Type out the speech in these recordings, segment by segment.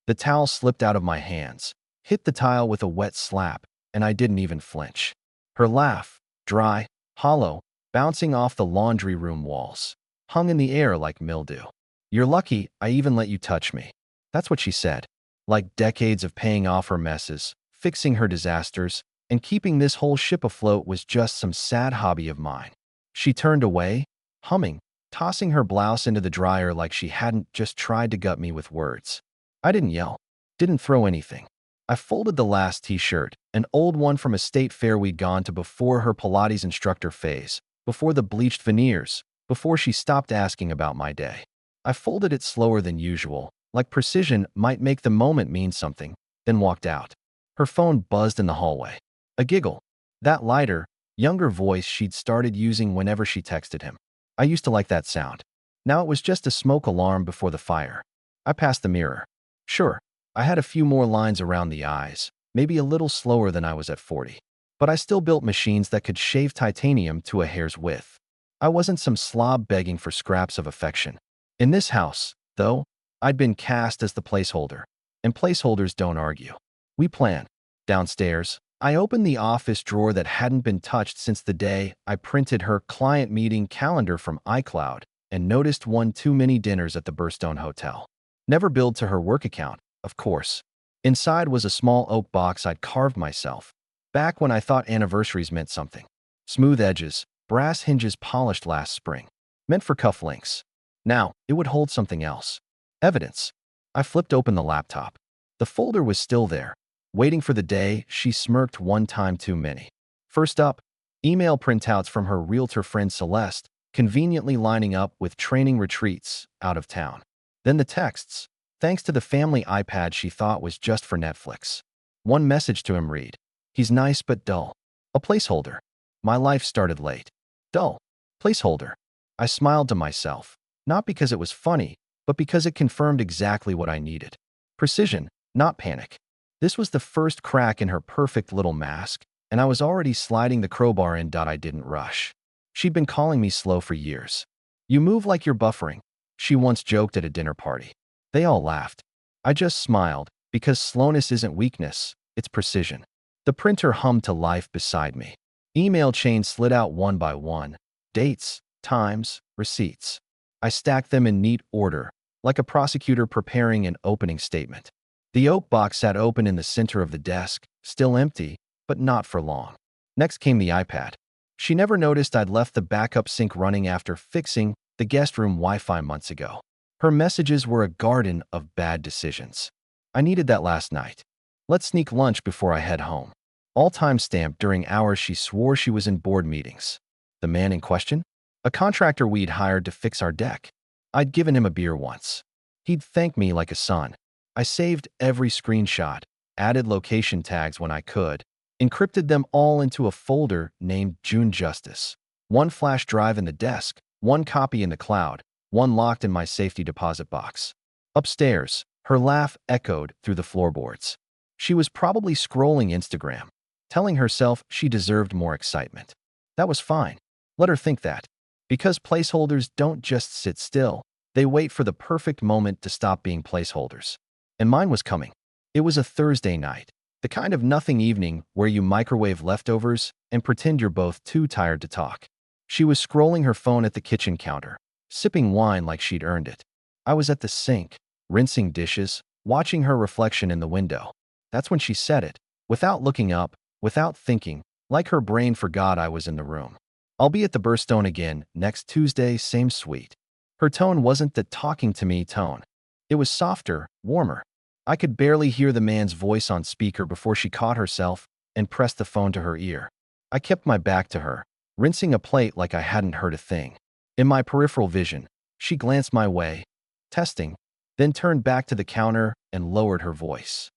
The towel slipped out of my hands, hit the tile with a wet slap, and I didn't even flinch. Her laugh, dry, hollow, bouncing off the laundry room walls, hung in the air like mildew. "You're lucky I even let you touch me." That's what she said. Like decades of paying off her messes, fixing her disasters, and keeping this whole ship afloat was just some sad hobby of mine. She turned away, humming, tossing her blouse into the dryer like she hadn't just tried to gut me with words. I didn't yell, didn't throw anything. I folded the last t-shirt, an old one from a state fair we'd gone to before her Pilates instructor phase, before the bleached veneers, before she stopped asking about my day. I folded it slower than usual, like precision might make the moment mean something, then walked out. Her phone buzzed in the hallway. A giggle. That lighter, younger voice she'd started using whenever she texted him. I used to like that sound. Now it was just a smoke alarm before the fire. I passed the mirror. Sure, I had a few more lines around the eyes, maybe a little slower than I was at 40. But I still built machines that could shave titanium to a hair's width. I wasn't some slob begging for scraps of affection. In this house, though, I'd been cast as the placeholder. And placeholders don't argue. We plan. Downstairs, I opened the office drawer that hadn't been touched since the day I printed her client meeting calendar from iCloud and noticed one too many dinners at the Burstone Hotel. Never billed to her work account, of course. Inside was a small oak box I'd carved myself, back when I thought anniversaries meant something. Smooth edges, brass hinges polished last spring. Meant for cufflinks. Now, it would hold something else. Evidence. I flipped open the laptop. The folder was still there, waiting for the day she smirked one time too many. First up, email printouts from her realtor friend Celeste, conveniently lining up with training retreats out of town. Then the texts, thanks to the family iPad she thought was just for Netflix. One message to him read, "He's nice but dull." A placeholder. My life started late. Dull. Placeholder. I smiled to myself, not because it was funny, but because it confirmed exactly what I needed. Precision, not panic. This was the first crack in her perfect little mask, and I was already sliding the crowbar in. I didn't rush. She'd been calling me slow for years. "You move like you're buffering," she once joked at a dinner party. They all laughed. I just smiled, because slowness isn't weakness, it's precision. The printer hummed to life beside me. Email chains slid out one by one. Dates, times, receipts. I stacked them in neat order, like a prosecutor preparing an opening statement. The oak box sat open in the center of the desk, still empty, but not for long. Next came the iPad. She never noticed I'd left the backup sync running after fixing the guest room Wi-Fi months ago. Her messages were a garden of bad decisions. I needed that last night. Let's sneak lunch before I head home. All time-stamped during hours she swore she was in board meetings. The man in question? A contractor we'd hired to fix our deck. I'd given him a beer once. He'd thank me like a son. I saved every screenshot, added location tags when I could, encrypted them all into a folder named June Justice. One flash drive in the desk, one copy in the cloud, one locked in my safety deposit box. Upstairs, her laugh echoed through the floorboards. She was probably scrolling Instagram, telling herself she deserved more excitement. That was fine. Let her think that. Because placeholders don't just sit still, they wait for the perfect moment to stop being placeholders. And mine was coming. It was a Thursday night, the kind of nothing evening where you microwave leftovers and pretend you're both too tired to talk. She was scrolling her phone at the kitchen counter, sipping wine like she'd earned it. I was at the sink, rinsing dishes, watching her reflection in the window. That's when she said it, without looking up, without thinking, like her brain forgot I was in the room. "I'll be at the Burstone again next Tuesday, same suite." Her tone wasn't the talking to me tone. It was softer, warmer. I could barely hear the man's voice on speaker before she caught herself and pressed the phone to her ear. I kept my back to her, rinsing a plate like I hadn't heard a thing. In my peripheral vision, she glanced my way, testing, then turned back to the counter and lowered her voice.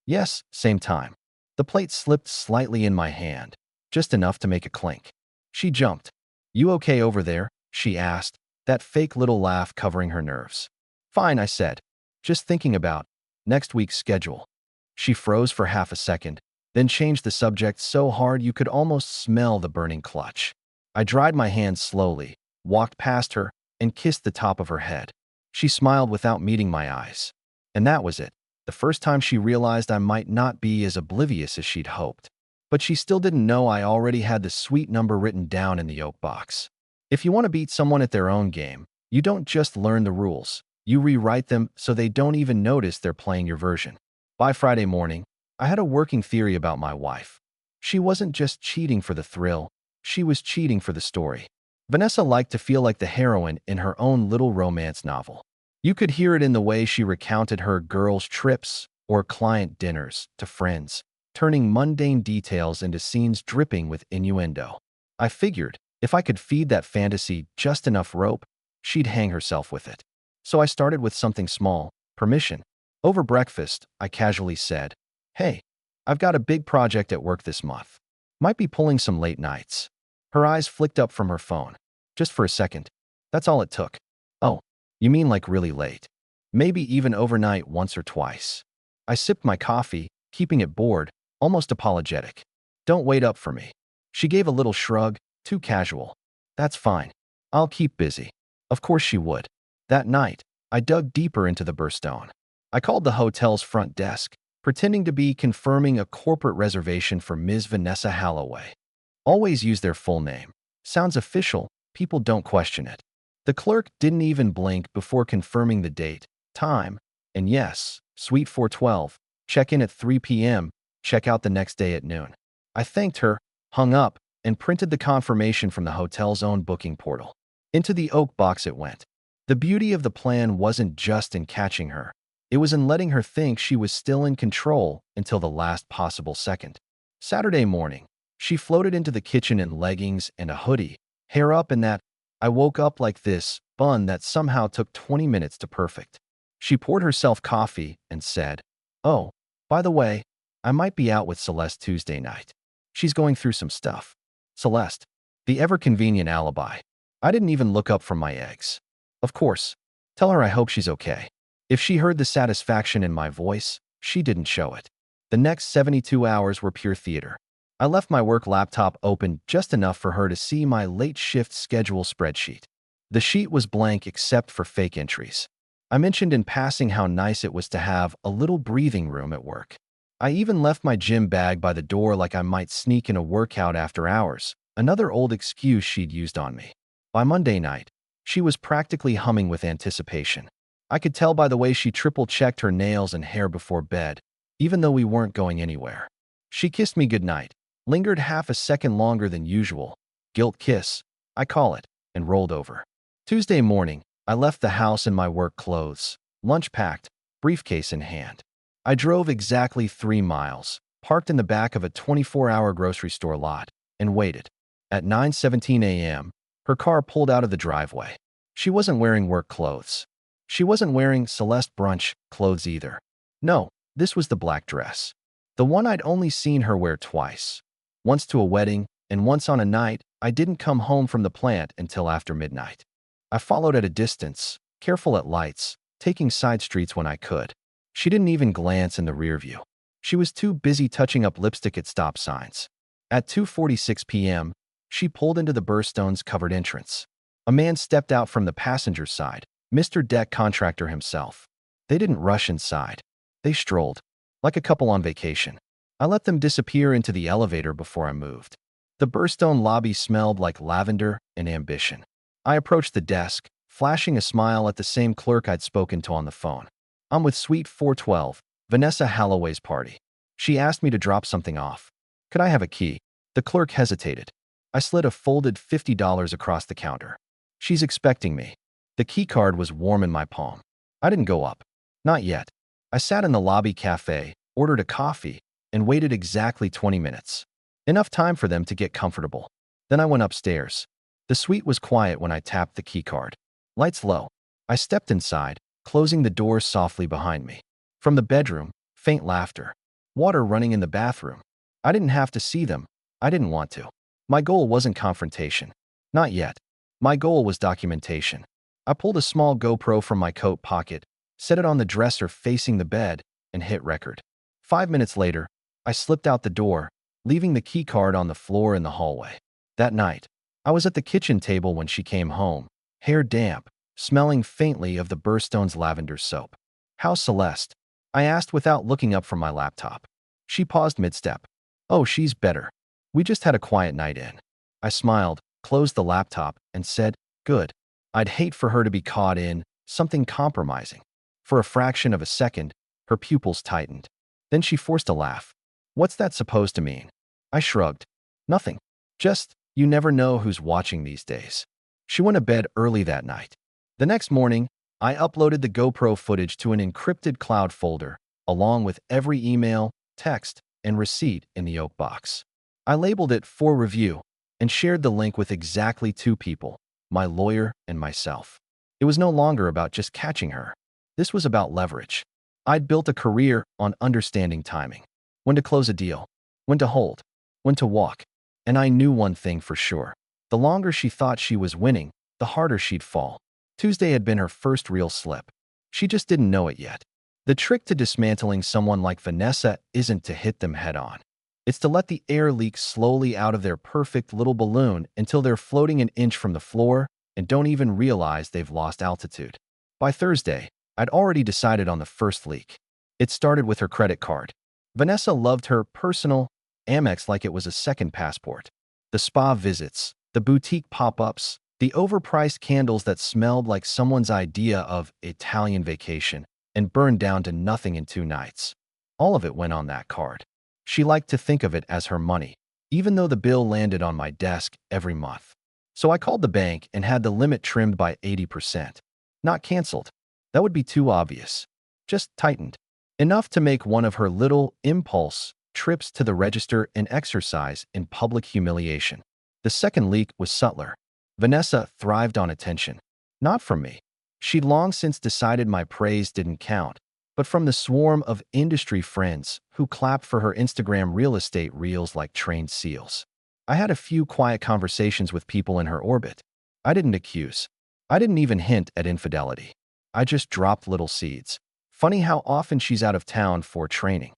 Yes, same time." The plate slipped slightly in my hand, just enough to make a clink. She jumped. "You okay over there?" she asked, that fake little laugh covering her nerves. "Fine," I said, just thinking about next week's schedule. She froze for half a second, then changed the subject so hard you could almost smell the burning clutch. I dried my hands slowly, walked past her, and kissed the top of her head. She smiled without meeting my eyes. And that was it. The first time she realized I might not be as oblivious as she'd hoped. But she still didn't know I already had the suite number written down in the oak box. If you want to beat someone at their own game, you don't just learn the rules. You rewrite them so they don't even notice they're playing your version. By Friday morning, I had a working theory about my wife. She wasn't just cheating for the thrill, she was cheating for the story. Vanessa liked to feel like the heroine in her own little romance novel. You could hear it in the way she recounted her girls' trips or client dinners to friends, turning mundane details into scenes dripping with innuendo. I figured, if I could feed that fantasy just enough rope, she'd hang herself with it. So I started with something small, permission. Over breakfast, I casually said, "Hey, I've got a big project at work this month. Might be pulling some late nights." Her eyes flicked up from her phone. Just for a second. That's all it took. "Oh, you mean like really late? Maybe even overnight once or twice." I sipped my coffee, keeping it bored, almost apologetic. "Don't wait up for me." She gave a little shrug, too casual. "That's fine. I'll keep busy." Of course she would. That night, I dug deeper into the birthstone. I called the hotel's front desk, pretending to be confirming a corporate reservation for Ms. Vanessa Halloway. Always use their full name. Sounds official, people don't question it. The clerk didn't even blink before confirming the date, time, and yes, Suite 412, check-in at 3 p.m., check out the next day at noon. I thanked her, hung up, and printed the confirmation from the hotel's own booking portal. Into the oak box it went. The beauty of the plan wasn't just in catching her. It was in letting her think she was still in control until the last possible second. Saturday morning, she floated into the kitchen in leggings and a hoodie, hair up in that "I woke up like this" bun that somehow took 20 minutes to perfect. She poured herself coffee and said, "Oh, by the way, I might be out with Celeste Tuesday night. She's going through some stuff." Celeste, the ever-convenient alibi. I didn't even look up from my eggs. Of course, tell her I hope she's okay. If she heard the satisfaction in my voice, she didn't show it. The next 72 hours were pure theater. I left my work laptop open just enough for her to see my late shift schedule spreadsheet. The sheet was blank except for fake entries. I mentioned in passing how nice it was to have a little breathing room at work. I even left my gym bag by the door like I might sneak in a workout after hours, another old excuse she'd used on me. By Monday night, she was practically humming with anticipation. I could tell by the way she triple-checked her nails and hair before bed, even though we weren't going anywhere. She kissed me goodnight, lingered half a second longer than usual, guilt kiss, I call it, and rolled over. Tuesday morning, I left the house in my work clothes, lunch packed, briefcase in hand. I drove exactly 3 miles, parked in the back of a 24-hour grocery store lot, and waited. At 9:17 a.m., her car pulled out of the driveway. She wasn't wearing work clothes. She wasn't wearing Celeste brunch clothes either. No, this was the black dress. The one I'd only seen her wear twice. Once to a wedding, and once on a night I didn't come home from the plant until after midnight. I followed at a distance, careful at lights, taking side streets when I could. She didn't even glance in the rear view. She was too busy touching up lipstick at stop signs. At 2:46 p.m., she pulled into the Burstone's covered entrance. A man stepped out from the passenger side, Mr. Deck Contractor himself. They didn't rush inside. They strolled, like a couple on vacation. I let them disappear into the elevator before I moved. The Burstone lobby smelled like lavender and ambition. I approached the desk, flashing a smile at the same clerk I'd spoken to on the phone. "I'm with Suite 412, Vanessa Halloway's party." She asked me to drop something off. "Could I have a key?" The clerk hesitated. I slid a folded $50 across the counter. "She's expecting me." The key card was warm in my palm. I didn't go up. Not yet. I sat in the lobby cafe, ordered a coffee, and waited exactly 20 minutes. Enough time for them to get comfortable. Then I went upstairs. The suite was quiet when I tapped the key card. Lights low. I stepped inside, closing the door softly behind me. From the bedroom, faint laughter. Water running in the bathroom. I didn't have to see them. I didn't want to. My goal wasn't confrontation. Not yet. My goal was documentation. I pulled a small GoPro from my coat pocket, set it on the dresser facing the bed, and hit record. 5 minutes later, I slipped out the door, leaving the key card on the floor in the hallway. That night, I was at the kitchen table when she came home, hair damp, smelling faintly of the Burstone's lavender soap. How's Celeste? I asked without looking up from my laptop. She paused mid-step. Oh, she's better. We just had a quiet night in. I smiled, closed the laptop, and said, good. I'd hate for her to be caught in something compromising. For a fraction of a second, her pupils tightened. Then she forced a laugh. What's that supposed to mean? I shrugged. Nothing. Just, you never know who's watching these days. She went to bed early that night. The next morning, I uploaded the GoPro footage to an encrypted cloud folder, along with every email, text, and receipt in the oak box. I labeled it for review and shared the link with exactly 2 people, my lawyer and myself. It was no longer about just catching her. This was about leverage. I'd built a career on understanding timing. When to close a deal, when to hold, when to walk. And I knew one thing for sure. The longer she thought she was winning, the harder she'd fall. Tuesday had been her first real slip. She just didn't know it yet. The trick to dismantling someone like Vanessa isn't to hit them head on. It's to let the air leak slowly out of their perfect little balloon until they're floating an inch from the floor and don't even realize they've lost altitude. By Thursday, I'd already decided on the first leak. It started with her credit card. Vanessa loved her personal Amex like it was a second passport. The spa visits, the boutique pop-ups, the overpriced candles that smelled like someone's idea of Italian vacation and burned down to nothing in 2 nights. All of it went on that card. She liked to think of it as her money, even though the bill landed on my desk every month. So I called the bank and had the limit trimmed by 80%. Not canceled. That would be too obvious. Just tightened. Enough to make one of her little impulse trips to the register an exercise in public humiliation. The second leak was subtler. Vanessa thrived on attention. Not from me. She'd long since decided my praise didn't count, but from the swarm of industry friends who clapped for her Instagram real estate reels like trained seals. I had a few quiet conversations with people in her orbit. I didn't accuse. I didn't even hint at infidelity. I just dropped little seeds. Funny how often she's out of town for training.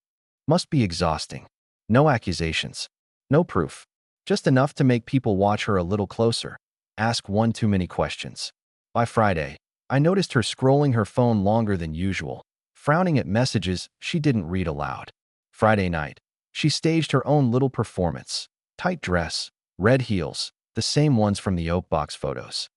Must be exhausting. No accusations. No proof. Just enough to make people watch her a little closer. Ask one too many questions. By Friday, I noticed her scrolling her phone longer than usual, frowning at messages she didn't read aloud. Friday night, she staged her own little performance. Tight dress, red heels, the same ones from the oak box photos.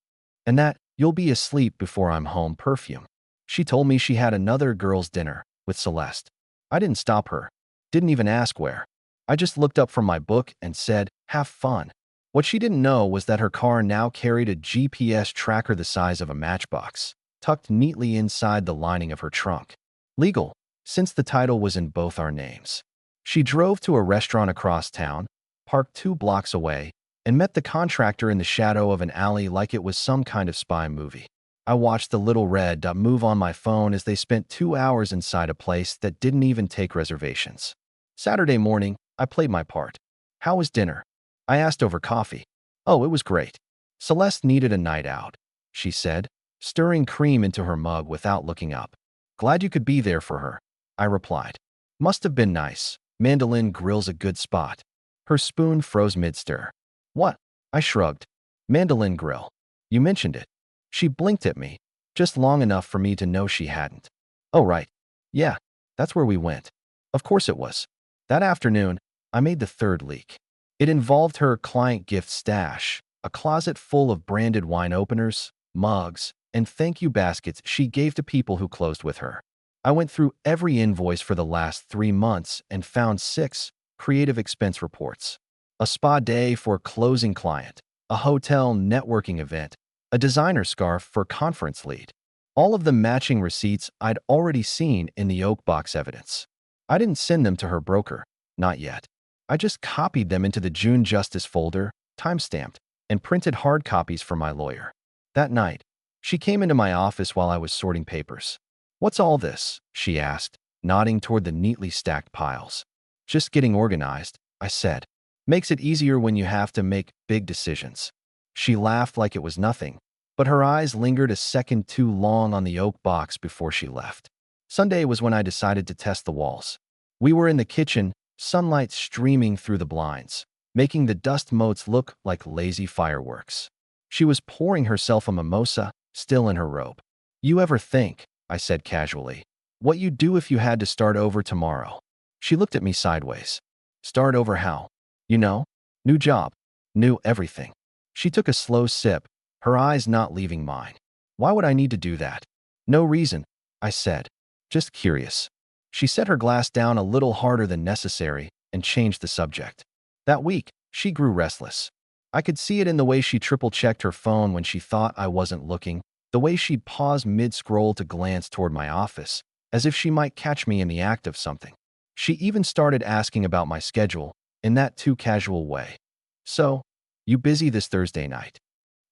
And that "you'll be asleep before I'm home" perfume. She told me she had another girls' dinner with Celeste. I didn't stop her. Didn't even ask where. I just looked up from my book and said, have fun. What she didn't know was that her car now carried a GPS tracker the size of a matchbox, tucked neatly inside the lining of her trunk. Legal, since the title was in both our names. She drove to a restaurant across town, parked 2 blocks away, and met the contractor in the shadow of an alley like it was some kind of spy movie. I watched the little red dot move on my phone as they spent 2 hours inside a place that didn't even take reservations. Saturday morning, I played my part. How was dinner? I asked over coffee. Oh, it was great. Celeste needed a night out, she said, stirring cream into her mug without looking up. Glad you could be there for her, I replied. Must have been nice. Mandolin Grill's a good spot. Her spoon froze mid-stir. What? I shrugged. Mandolin Grill. You mentioned it. She blinked at me, just long enough for me to know she hadn't. Oh, right. Yeah, that's where we went. Of course it was. That afternoon, I made the third leak. It involved her client gift stash, a closet full of branded wine openers, mugs, and thank you baskets she gave to people who closed with her. I went through every invoice for the last 3 months and found 6 creative expense reports. A spa day for closing client, a hotel networking event, a designer scarf for conference lead. All of them matching receipts I'd already seen in the oak box evidence. I didn't send them to her broker, not yet. I just copied them into the June Justice folder, timestamped, and printed hard copies for my lawyer. That night, she came into my office while I was sorting papers. What's all this? She asked, nodding toward the neatly stacked piles. Just getting organized, I said. Makes it easier when you have to make big decisions. She laughed like it was nothing, but her eyes lingered a second too long on the oak box before she left. Sunday was when I decided to test the walls. We were in the kitchen, sunlight streaming through the blinds, making the dust motes look like lazy fireworks. She was pouring herself a mimosa, still in her robe. You ever think, I said casually, What you'd do if you had to start over tomorrow. She looked at me sideways. Start over how? You know? New job. New everything. She took a slow sip, her eyes not leaving mine. Why would I need to do that? No reason, I said. Just curious. She set her glass down a little harder than necessary and changed the subject. That week, she grew restless. I could see it in the way she triple-checked her phone when she thought I wasn't looking, the way she'd pause mid-scroll to glance toward my office, as if she might catch me in the act of something. She even started asking about my schedule, in that too casual way. So, you busy this Thursday night?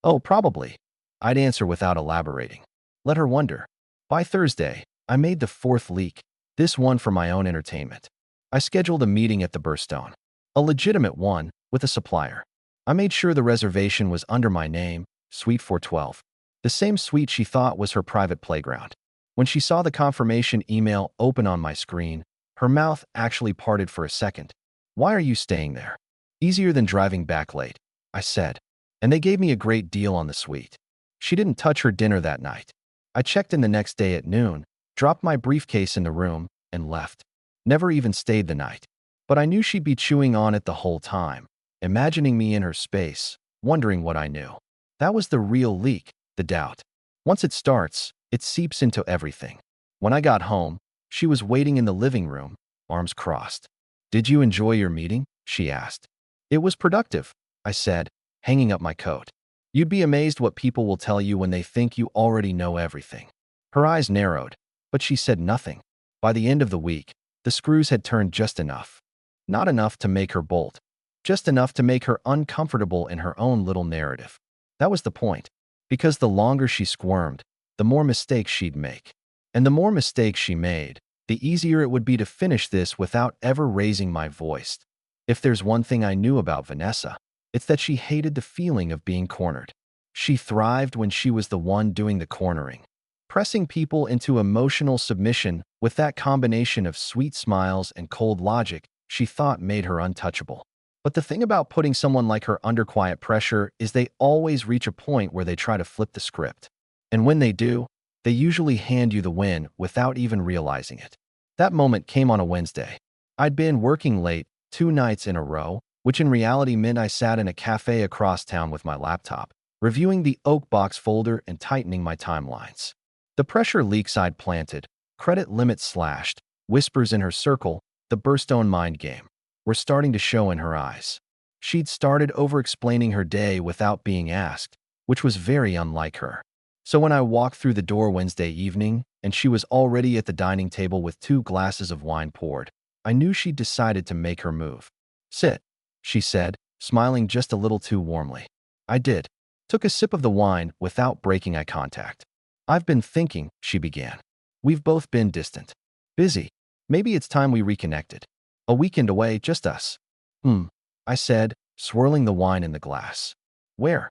Oh, probably. I'd answer without elaborating. Let her wonder. By Thursday, I made the fourth leak, this one for my own entertainment. I scheduled a meeting at the Burstone, a legitimate one, with a supplier. I made sure the reservation was under my name, Suite 412, the same suite she thought was her private playground. When she saw the confirmation email open on my screen, her mouth actually parted for a second. Why are you staying there? Easier than driving back late, I said. And they gave me a great deal on the suite. She didn't touch her dinner that night. I checked in the next day at noon, dropped my briefcase in the room, and left. Never even stayed the night. But I knew she'd be chewing on it the whole time, imagining me in her space, wondering what I knew. That was the real leak, the doubt. Once it starts, it seeps into everything. When I got home, she was waiting in the living room, arms crossed. Did you enjoy your meeting? She asked. It was productive, I said, hanging up my coat. You'd be amazed what people will tell you when they think you already know everything. Her eyes narrowed, but she said nothing. By the end of the week, the screws had turned just enough. Not enough to make her bolt, just enough to make her uncomfortable in her own little narrative. That was the point, because the longer she squirmed, the more mistakes she'd make. And the more mistakes she made, the easier it would be to finish this without ever raising my voice. If there's one thing I knew about Vanessa, it's that she hated the feeling of being cornered. She thrived when she was the one doing the cornering, pressing people into emotional submission with that combination of sweet smiles and cold logic she thought made her untouchable. But the thing about putting someone like her under quiet pressure is they always reach a point where they try to flip the script. And when they do, they usually hand you the win without even realizing it. That moment came on a Wednesday. I'd been working late 2 nights in a row, which in reality meant I sat in a cafe across town with my laptop, reviewing the oak box folder and tightening my timelines. The pressure leaks I'd planted, credit limits slashed, whispers in her circle, the Burstone mind game, were starting to show in her eyes. She'd started over-explaining her day without being asked, which was very unlike her. So when I walked through the door Wednesday evening, and she was already at the dining table with 2 glasses of wine poured, I knew she'd decided to make her move. Sit, she said, smiling just a little too warmly. I did. Took a sip of the wine without breaking eye contact. I've been thinking, she began. We've both been distant. Busy. Maybe it's time we reconnected. A weekend away, just us. I said, swirling the wine in the glass. Where?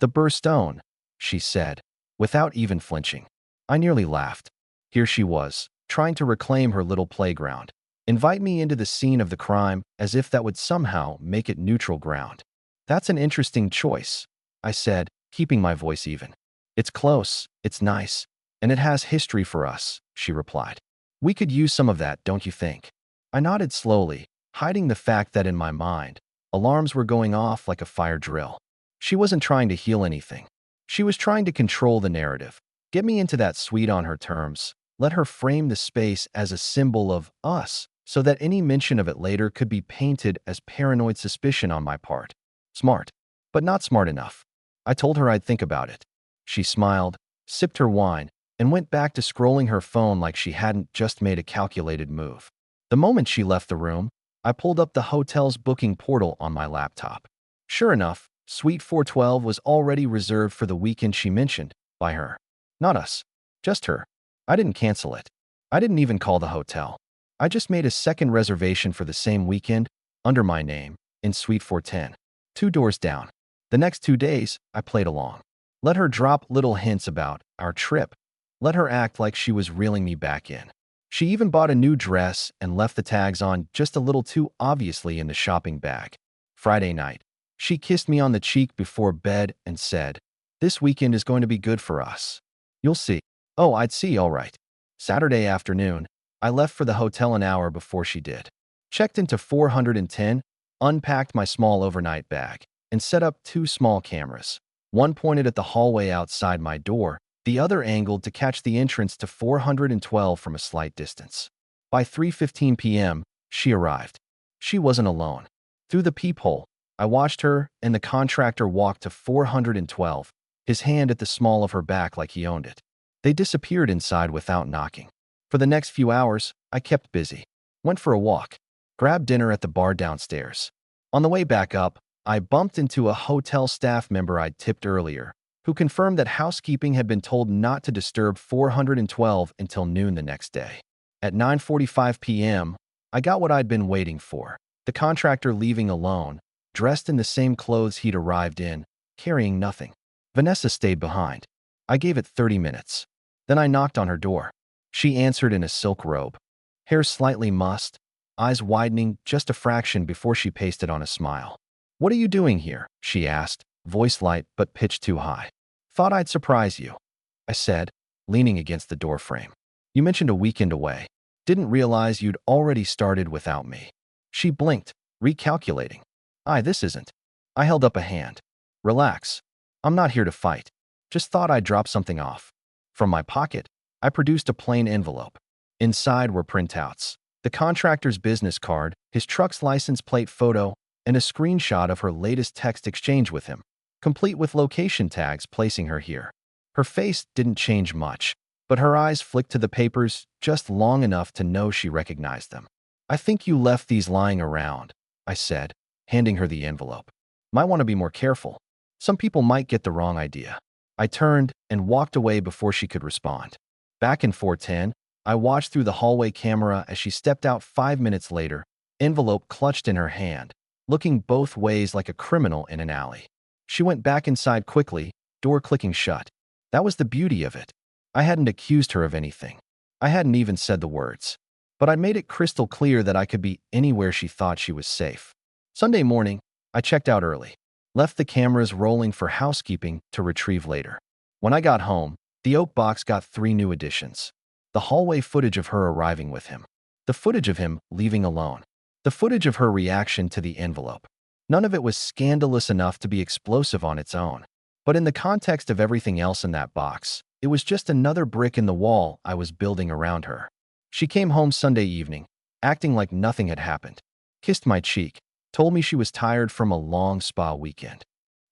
The Burstone, she said, without even flinching. I nearly laughed. Here she was, trying to reclaim her little playground. Invite me into the scene of the crime as if that would somehow make it neutral ground. That's an interesting choice, I said, keeping my voice even. It's close, it's nice, and it has history for us, she replied. We could use some of that, don't you think? I nodded slowly, hiding the fact that in my mind, alarms were going off like a fire drill. She wasn't trying to heal anything. She was trying to control the narrative, get me into that suite on her terms, let her frame the space as a symbol of us, so that any mention of it later could be painted as paranoid suspicion on my part. Smart, but not smart enough. I told her I'd think about it. She smiled, sipped her wine, and went back to scrolling her phone like she hadn't just made a calculated move. The moment she left the room, I pulled up the hotel's booking portal on my laptop. Sure enough, Suite 412 was already reserved for the weekend she mentioned, by her. Not us. Just her. I didn't cancel it. I didn't even call the hotel. I just made a second reservation for the same weekend, under my name, in Suite 410, 2 doors down. The next 2 days, I played along. Let her drop little hints about our trip. Let her act like she was reeling me back in. She even bought a new dress and left the tags on just a little too obviously in the shopping bag. Friday night, she kissed me on the cheek before bed and said, "This weekend is going to be good for us. You'll see." Oh, I'd see, all right. Saturday afternoon, I left for the hotel an hour before she did. Checked into 410, unpacked my small overnight bag, and set up two small cameras. One pointed at the hallway outside my door, the other angled to catch the entrance to 412 from a slight distance. By 3:15 p.m., she arrived. She wasn't alone. Through the peephole, I watched her and the contractor walk to 412, his hand at the small of her back like he owned it. They disappeared inside without knocking. For the next few hours, I kept busy. Went for a walk. Grabbed dinner at the bar downstairs. On the way back up, I bumped into a hotel staff member I'd tipped earlier, who confirmed that housekeeping had been told not to disturb 412 until noon the next day. At 9:45 p.m., I got what I'd been waiting for. The contractor leaving alone, dressed in the same clothes he'd arrived in, carrying nothing. Vanessa stayed behind. I gave it 30 minutes. Then I knocked on her door. She answered in a silk robe. Hair slightly mussed, eyes widening just a fraction before she pasted on a smile. "What are you doing here?" she asked, voice light but pitched too high. "Thought I'd surprise you," I said, leaning against the doorframe. "You mentioned a weekend away. Didn't realize you'd already started without me." She blinked, recalculating. This isn't." I held up a hand. "Relax. I'm not here to fight. Just thought I'd drop something off." From my pocket, I produced a plain envelope. Inside were printouts, the contractor's business card, his truck's license plate photo, and a screenshot of her latest text exchange with him, complete with location tags placing her here. Her face didn't change much, but her eyes flicked to the papers just long enough to know she recognized them. "I think you left these lying around," I said, handing her the envelope. "Might want to be more careful. Some people might get the wrong idea." I turned and walked away before she could respond. Back in 410, I watched through the hallway camera as she stepped out 5 minutes later, envelope clutched in her hand, looking both ways like a criminal in an alley. She went back inside quickly, door clicking shut. That was the beauty of it. I hadn't accused her of anything. I hadn't even said the words. But I'd made it crystal clear that I could be anywhere she thought she was safe. Sunday morning, I checked out early. Left the cameras rolling for housekeeping to retrieve later. When I got home, the oak box got 3 new additions. The hallway footage of her arriving with him. The footage of him leaving alone. The footage of her reaction to the envelope. None of it was scandalous enough to be explosive on its own. But in the context of everything else in that box, it was just another brick in the wall I was building around her. She came home Sunday evening, acting like nothing had happened. Kissed my cheek. Told me she was tired from a long spa weekend.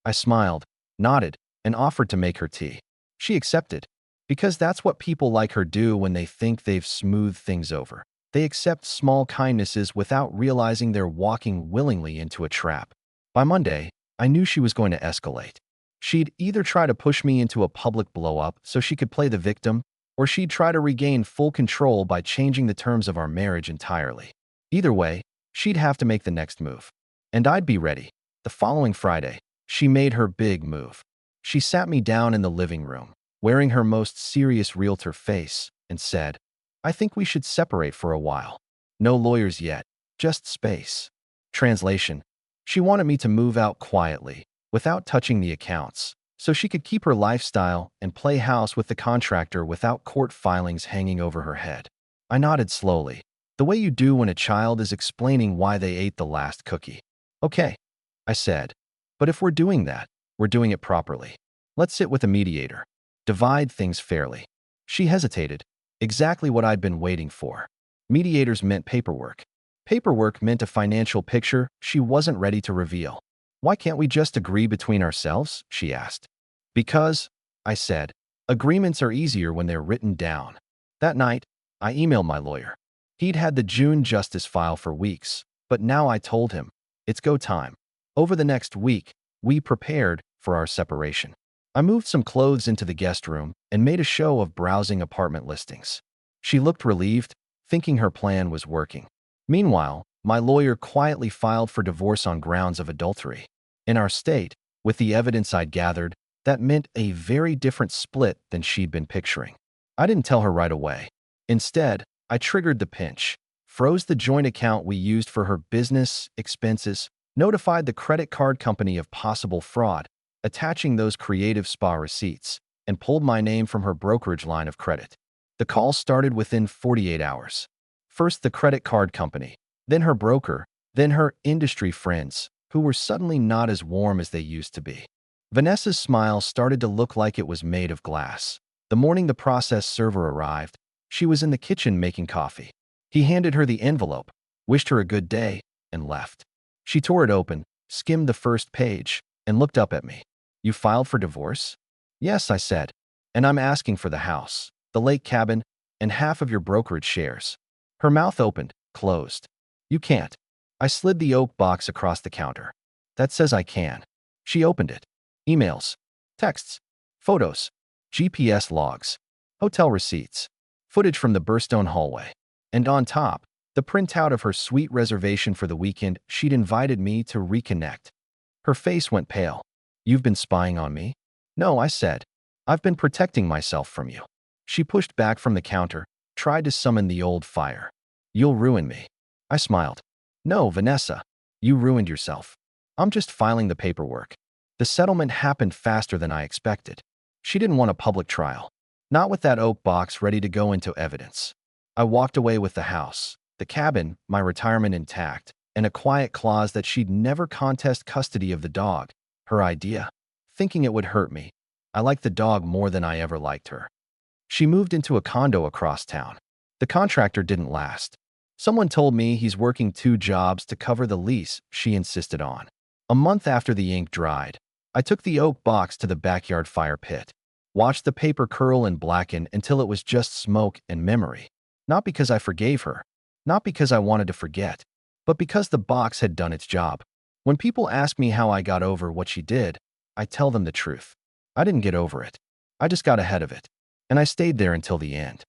I smiled, nodded, and offered to make her tea. She accepted, because that's what people like her do when they think they've smoothed things over. They accept small kindnesses without realizing they're walking willingly into a trap. By Monday, I knew she was going to escalate. She'd either try to push me into a public blow-up so she could play the victim, or she'd try to regain full control by changing the terms of our marriage entirely. Either way, she'd have to make the next move. And I'd be ready. The following Friday, she made her big move. She sat me down in the living room, wearing her most serious realtor face, and said, "I think we should separate for a while. No lawyers yet, just space." Translation: she wanted me to move out quietly, without touching the accounts, so she could keep her lifestyle and play house with the contractor without court filings hanging over her head. I nodded slowly, the way you do when a child is explaining why they ate the last cookie. "Okay," I said, "but if we're doing that, we're doing it properly. Let's sit with a mediator. Divide things fairly." She hesitated, exactly what I'd been waiting for. Mediators meant paperwork. Paperwork meant a financial picture she wasn't ready to reveal. "Why can't we just agree between ourselves?" she asked. "Because," I said, "agreements are easier when they're written down." That night, I emailed my lawyer. He'd had the June justice file for weeks, but now I told him, it's go time. Over the next week, we prepared for our separation. I moved some clothes into the guest room and made a show of browsing apartment listings. She looked relieved, thinking her plan was working. Meanwhile, my lawyer quietly filed for divorce on grounds of adultery. In our state, with the evidence I'd gathered, that meant a very different split than she'd been picturing. I didn't tell her right away. Instead, I triggered the pinch, froze the joint account we used for her business expenses, notified the credit card company of possible fraud, attaching those creative spa receipts, and pulled my name from her brokerage line of credit. The call started within 48 hours. First the credit card company, then her broker, then her industry friends, who were suddenly not as warm as they used to be. Vanessa's smile started to look like it was made of glass. The morning the process server arrived, she was in the kitchen making coffee. He handed her the envelope, wished her a good day, and left. She tore it open, skimmed the first page, and looked up at me. "You filed for divorce?" "Yes," I said. "And I'm asking for the house, the lake cabin, and half of your brokerage shares." Her mouth opened, closed. "You can't." I slid the oak box across the counter. "That says I can." She opened it. Emails, texts, photos, GPS logs, hotel receipts, footage from the Burstone hallway. And on top, the printout of her suite reservation for the weekend she'd invited me to reconnect. Her face went pale. "You've been spying on me?" "No," I said. "I've been protecting myself from you." She pushed back from the counter, tried to summon the old fire. "You'll ruin me." I smiled. "No, Vanessa. You ruined yourself. I'm just filing the paperwork." The settlement happened faster than I expected. She didn't want a public trial. Not with that oak box ready to go into evidence. I walked away with the house, the cabin, my retirement intact, and a quiet clause that she'd never contest custody of the dog, her idea, thinking it would hurt me. I liked the dog more than I ever liked her. She moved into a condo across town. The contractor didn't last. Someone told me he's working 2 jobs to cover the lease she insisted on. A month after the ink dried, I took the oak box to the backyard fire pit, watched the paper curl and blacken until it was just smoke and memory. Not because I forgave her, not because I wanted to forget, but because the box had done its job. When people ask me how I got over what she did, I tell them the truth. I didn't get over it. I just got ahead of it. And I stayed there until the end.